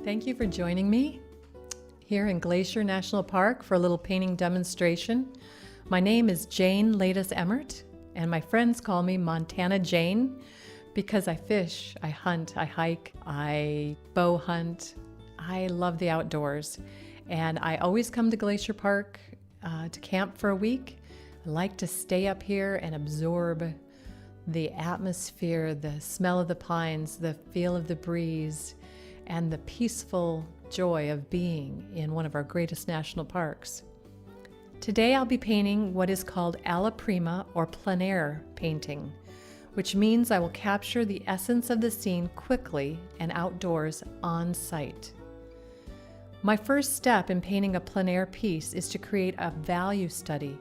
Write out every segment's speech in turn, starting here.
Thank you for joining me here in Glacier National Park for a little painting demonstration. My name is Jane Latus Emmert, and my friends call me Montana Jane because I fish, I hunt, I hike, I bow hunt. I love the outdoors, and I always come to Glacier Park to camp for a week. I like to stay up here and absorb the atmosphere, the smell of the pines, the feel of the breeze, and the peaceful joy of being in one of our greatest national parks. Today I'll be painting what is called alla prima or plein air painting, which means I will capture the essence of the scene quickly and outdoors on site. My first step in painting a plein air piece is to create a value study.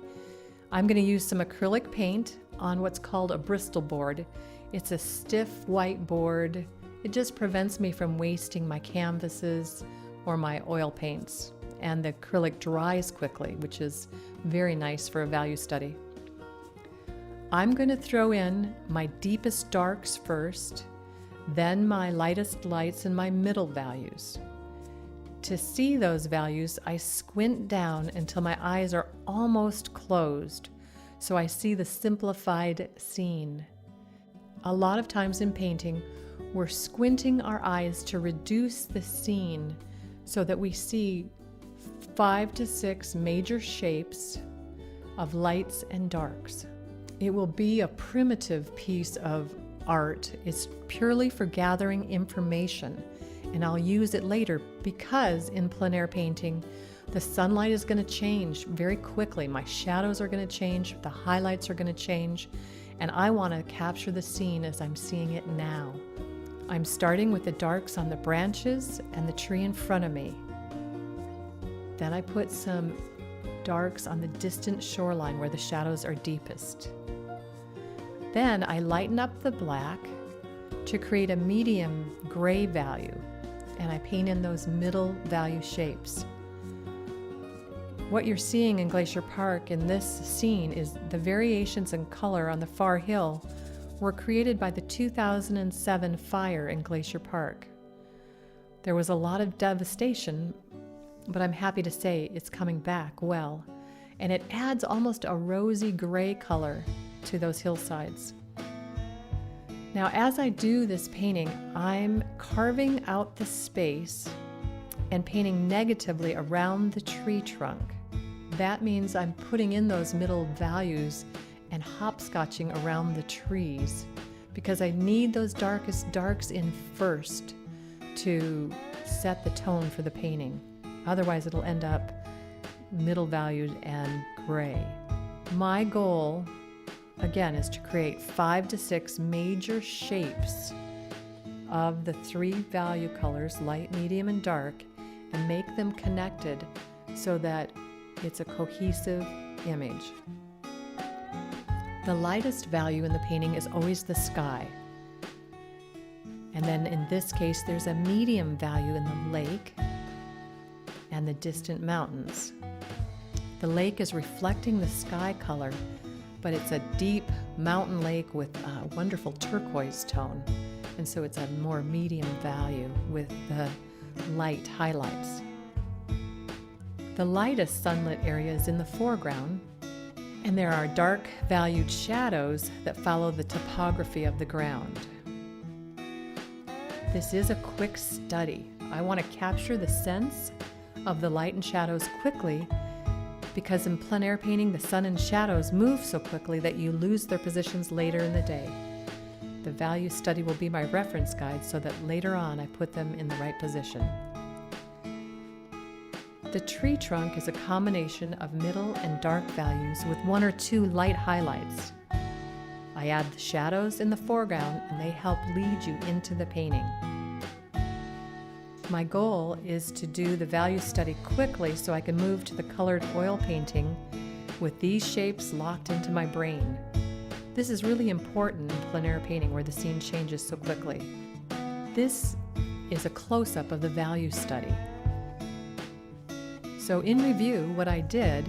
I'm going to use some acrylic paint on what's called a Bristol board. It's a stiff white board. It just prevents me from wasting my canvases or my oil paints, and the acrylic dries quickly, which is very nice for a value study. I'm going to throw in my deepest darks first, then my lightest lights and my middle values. To see those values, I squint down until my eyes are almost closed, so I see the simplified scene. A lot of times in painting, we're squinting our eyes to reduce the scene so that we see 5 to 6 major shapes of lights and darks. It will be a primitive piece of art. It's purely for gathering information, and I'll use it later because in plein air painting, the sunlight is going to change very quickly. My shadows are going to change, the highlights are going to change, and I want to capture the scene as I'm seeing it now. I'm starting with the darks on the branches and the tree in front of me. Then I put some darks on the distant shoreline where the shadows are deepest. Then I lighten up the black to create a medium gray value, and I paint in those middle value shapes. What you're seeing in Glacier Park in this scene is the variations in color on the far hill were created by the 2007 fire in Glacier Park. There was a lot of devastation, but I'm happy to say it's coming back well, and it adds almost a rosy gray color to those hillsides. Now, as I do this painting, I'm carving out the space and painting negatively around the tree trunk. That means I'm putting in those middle values and hopscotching around the trees because I need those darkest darks in first to set the tone for the painting. Otherwise, it'll end up middle valued and gray. My goal, again, is to create 5 to 6 major shapes of the 3 value colors, light, medium, and dark, and make them connected so that it's a cohesive image. The lightest value in the painting is always the sky. And then in this case, there's a medium value in the lake and the distant mountains. The lake is reflecting the sky color, but it's a deep mountain lake with a wonderful turquoise tone. And so it's a more medium value with the light highlights. The lightest sunlit area is in the foreground, and there are dark valued shadows that follow the topography of the ground. This is a quick study. I want to capture the sense of the light and shadows quickly because in plein air painting, the sun and shadows move so quickly that you lose their positions later in the day. The value study will be my reference guide so that later on I put them in the right position. The tree trunk is a combination of middle and dark values with 1 or 2 light highlights. I add the shadows in the foreground and they help lead you into the painting. My goal is to do the value study quickly so I can move to the colored oil painting with these shapes locked into my brain. This is really important in plein air painting where the scene changes so quickly. This is a close-up of the value study. So in review, what I did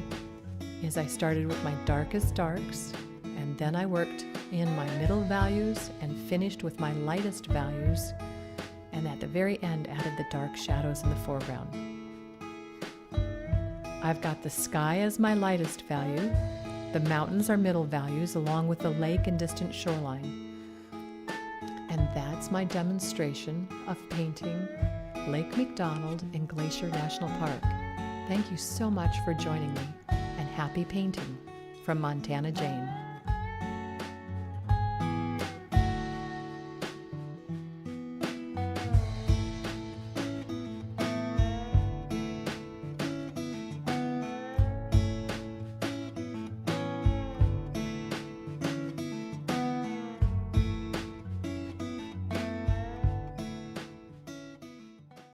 is I started with my darkest darks, and then I worked in my middle values and finished with my lightest values, and at the very end added the dark shadows in the foreground. I've got the sky as my lightest value, the mountains are middle values along with the lake and distant shoreline. And that's my demonstration of painting Lake McDonald in Glacier National Park. Thank you so much for joining me, and happy painting from Montana Jane.